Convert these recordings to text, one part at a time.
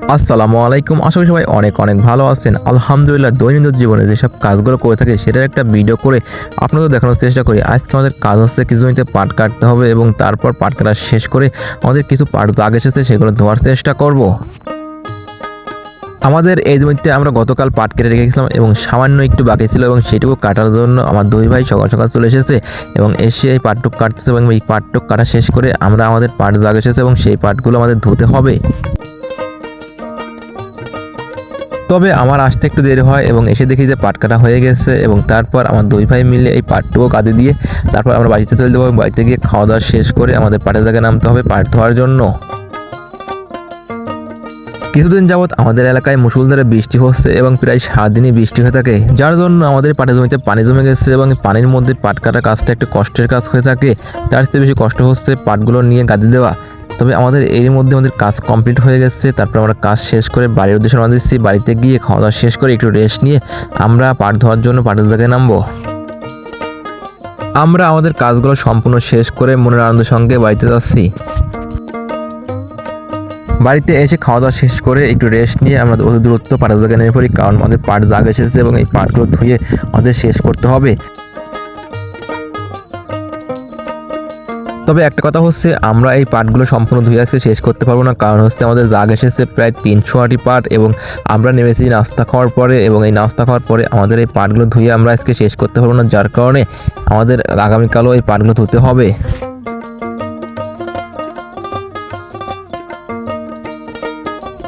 আসসালামু আলাইকুম। আশা করি সবাই অনেক অনেক ভালো আছেন। আলহামদুলিল্লাহ, দৈনন্দিন জীবনে যেসব কাজগুলো করে থাকি সেটার একটা ভিডিও করে আপনাদের দেখানোর চেষ্টা করি। আজকে আমাদের কাজ হচ্ছে কিছু জমিতে পাট কাটতে হবে এবং তারপর পাট কাটা শেষ করে আমাদের কিছু পাট দাগ এসেছে সেগুলো ধোয়ার চেষ্টা করব। আমাদের এই জমিতে আমরা গতকাল পাট কেটে রেখেছিলাম এবং সামান্য একটু বাকি ছিল এবং সেটুকু কাটার জন্য আমার দুই ভাই সকাল সকাল চলে এসেছে এবং এসে এই পাটটুক কাটতেছে এবং এই পাটটুক কাটা শেষ করে আমরা আমাদের পাট দাগ এসেছে এবং সেই পাটগুলো আমাদের ধুতে হবে। তবে আমার আসতে একটু দেরি হয় এবং এসে দেখি যে পাট কাটা হয়ে গেছে এবং তারপর আমার দুই ভাই মিলে এই পাটটুকু কাঁদে দিয়ে তারপর আমরা বাড়িতে চলে যাবো। বাড়িতে গিয়ে খাওয়া দাওয়া শেষ করে আমাদের পাটের জায়গায় নামতে হবে পাট ধোয়ার জন্য। কিছুদিন যাবৎ আমাদের এলাকায় মুষলধারে বৃষ্টি হচ্ছে এবং প্রায় সারাদিনই বৃষ্টি হয়ে থাকে, যার জন্য আমাদের পাটের জমিতে পানি জমে গেছে এবং পানির মধ্যে পাট কাটা কাজটা একটু কষ্টের কাজ হয়ে থাকে। তার চেয়ে বেশি কষ্ট হচ্ছে পাটগুলো নিয়ে গাদি দেওয়া। তবে আমাদের এর মধ্যে আমাদের কাজ কমপ্লিট হয়ে গেছে। তারপর আমরা কাজ শেষ করে বাড়ির উদ্দেশ্যে রওনা দিচ্ছি। বাড়িতে গিয়ে খাওয়া দাওয়া শেষ করে একটু রেস্ট নিয়ে আমরা পাট ধোয়ার জন্য পাটের জায়গায় নামবো। আমরা আমাদের কাজগুলো সম্পূর্ণ শেষ করে মনের আনন্দের সঙ্গে বাড়িতে যাচ্ছি। বাড়িতে এসে খাওয়া দাওয়া শেষ করে একটু রেস্ট নিয়ে আমরা অতি দূরত্ব পাটের জায়গায় নেমে পড়ি, কারণ আমাদের পাট জাগ এসেছে এবং এই পাটগুলো ধুয়ে আমাদের শেষ করতে হবে। তবে একটা কথা হচ্ছে, আমরা এই পাটগুলো সম্পূর্ণ ধুয়ে আজকে শেষ করতে পারবো না, কারণ হচ্ছে আমাদের জাগ এসেছে প্রায় 300 আটি পাট এবং আমরা নেমেছি নাস্তা খাওয়ার পরে এবং এই নাস্তা খাওয়ার পরে আমাদের এই পাটগুলো ধুয়ে আমরা আজকে শেষ করতে পারবো না, যার কারণে আমাদের আগামীকালও এই পাটগুলো ধুতে হবে।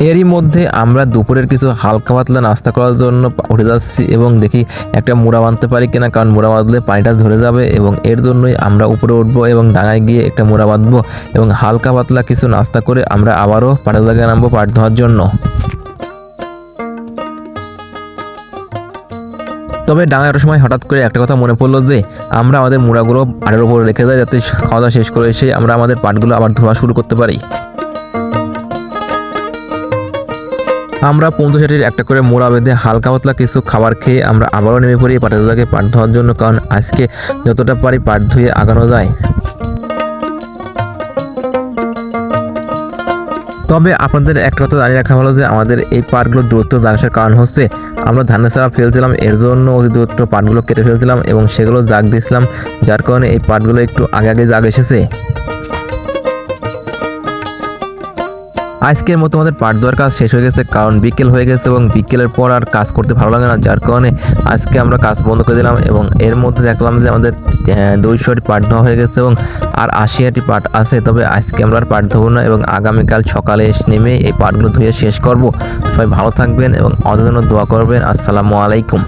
এরই মধ্যে আমরা দুপুরের কিছু হালকা পাতলা নাস্তা করার জন্য উঠে যাচ্ছি এবং দেখি একটা মুড়া বাঁধতে পারি কিনা, কারণ মুড়া বাঁধলে পানিটা ধরে যাবে এবং এর জন্যই আমরা উপরে উঠবো এবং ডাঙায় গিয়ে একটা মুড়া বাঁধবো এবং হালকা পাতলা কিছু নাস্তা করে আমরা আবারও পাটের জায়গায় নামবো পাট ধোয়ার জন্য। তবে ডাঙায় ওঠার সময় হঠাৎ করে একটা কথা মনে পড়লো যে আমরা আমাদের মুড়াগুলো পাড়ের উপরে রেখে যাই, যাতে খাওয়া দাওয়া শেষ করে এসে আমরা আমাদের পাটগুলো আবার ধোয়া শুরু করতে পারি। আমরা 50-60 একটা করে মোড়া বেঁধে হালকা পাতলা কিছু খাবার খেয়ে আমরা আবারও নেমে পড়ি পাটের জায়গায় পাট ধোয়ার জন্য, কারণ আজকে যতটা পারি পাট ধুয়ে আগানো যায়। তবে আপনাদের একটা কথা জানিয়ে রাখা হলো যে আমাদের এই পাটগুলো দূরত্ব দাগ আসার কারণ হচ্ছে আমরা ধানের চারা ফেলছিলাম, এর জন্য অতি দূরত্ব পাটগুলো কেটে ফেলছিলাম এবং সেগুলো জাগ দিয়েছিলাম, যার কারণে এই পাটগুলো একটু আগে আগে জাগ এসেছে। আজকের মতো আমাদের পাট ধোয়ার কাজ শেষ হয়ে গেছে, কারণ বিকেল হয়ে গেছে এবং বিকেলের পর আর কাজ করতে ভালো লাগে না, যার কারণে আজকে আমরা কাজ বন্ধ করে দিলাম এবং এর মধ্যে দেখলাম যে আমাদের 200টি পাট ধোয়া হয়ে গেছে এবং আর 80টি পাট আছে। তবে আজকে আমরা আর পাট ধোবো না এবং আগামীকাল সকালে নেমে এই পাটগুলো ধুয়ে শেষ করব। সবাই ভালো থাকবেন এবং আমাদের জন্য দোয়া করবেন। আসসালামু আলাইকুম।